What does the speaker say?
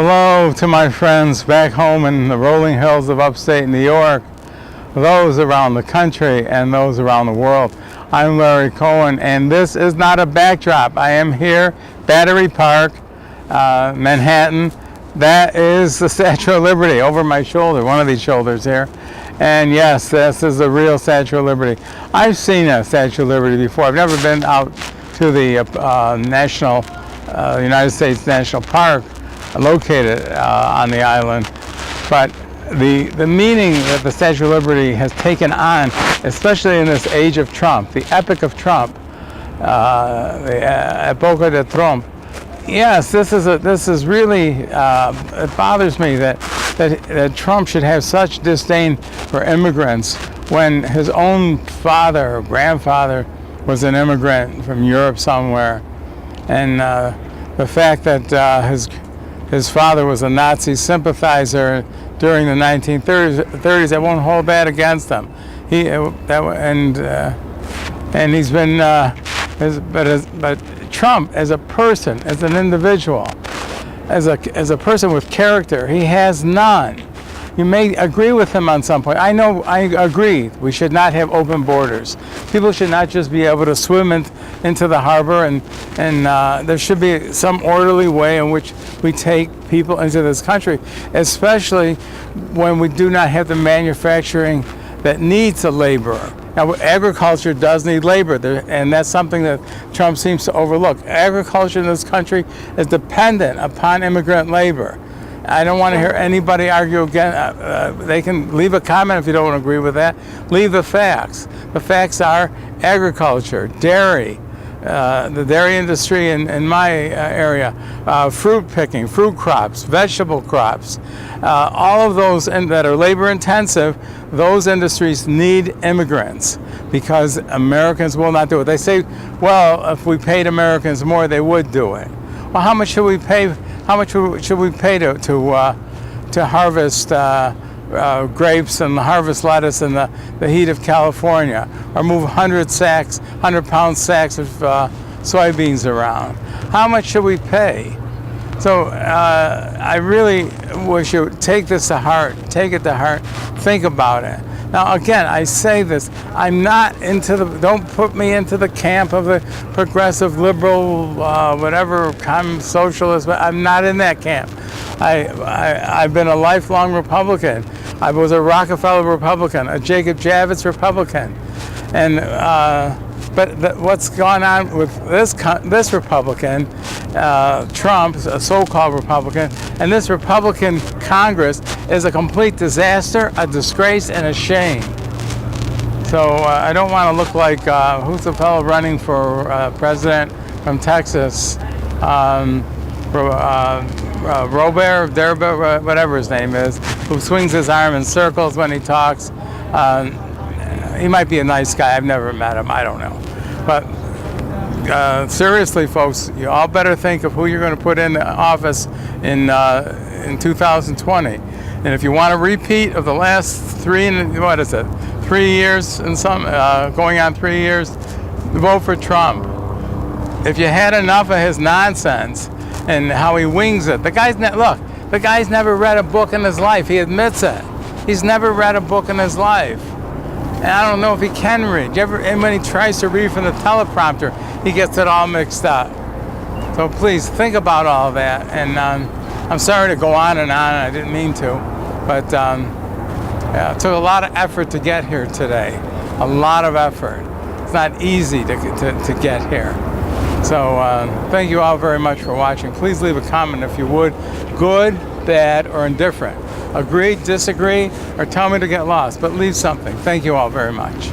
Hello to my friends back home in the rolling hills of upstate New York, those around the country and those around the world. I'm Larry Cohen, and this is not a backdrop. I am here, Battery Park, Manhattan. That is the Statue of Liberty over my shoulder, one of these shoulders here. And yes, this is the real Statue of Liberty. I've seen a Statue of Liberty before. I've never been out to the United States National Park located on the island, but the meaning that the Statue of Liberty has taken on, especially in this age of Trump, the epic of Trump, the Epoca de Trump. Yes, this is really, it bothers me that Trump should have such disdain for immigrants when his own father or grandfather was an immigrant from Europe somewhere, and the fact that his father was a Nazi sympathizer during the 1930s. That won't hold that against him. And he's been, but Trump as a person, as an individual, as a person with character, he has none. You may agree with him on some point. I know, I agree. We should not have open borders. People should not just be able to swim into the harbor, and there should be some orderly way in which we take people into this country, especially when we do not have the manufacturing that needs a laborer. Now, agriculture does need labor, and that's something that Trump seems to overlook. Agriculture in this country is dependent upon immigrant labor. I don't want to hear anybody argue again. They can leave a comment if you don't agree with that. Leave the facts. The facts are agriculture, dairy, the dairy industry in my area, fruit picking, fruit crops, vegetable crops, all of those that are labor intensive, those industries need immigrants because Americans will not do it. They say, well, if we paid Americans more, they would do it. Well, how much should we pay? How much should we pay to harvest grapes and harvest lettuce in the heat of California, or move 100-pound sacks of soybeans around? How much should we pay? So I really wish you would take this to heart. Take it to heart. Think about it. Now, again, I say this, I'm not don't put me into the camp of the progressive, liberal, whatever, socialist, but I'm not in that camp. I've been a lifelong Republican. I was a Rockefeller Republican, a Jacob Javits Republican. And, but what's gone on with this Republican, Trump, a so-called Republican, and this Republican Congress is a complete disaster, a disgrace, and a shame. So I don't want to look like, who's the fellow running for president from Texas? Robert, whatever his name is, who swings his arm in circles when he talks. He might be a nice guy. I've never met him. I don't know. But seriously, folks, you all better think of who you're going to put in office in 2020. And if you want a repeat of the last 3 years and some, going on 3 years, vote for Trump. If you had enough of his nonsense and how he wings it, the guy's never read a book in his life. He admits it. He's never read a book in his life. And I don't know if he can read. And when he tries to read from the teleprompter, he gets it all mixed up. So please think about all that. And I'm sorry to go on and on. I didn't mean to. But yeah, it took a lot of effort to get here today. A lot of effort. It's not easy to get here. So thank you all very much for watching. Please leave a comment if you would. Good, bad, or indifferent. Agree, disagree, or tell me to get lost, but leave something. Thank you all very much.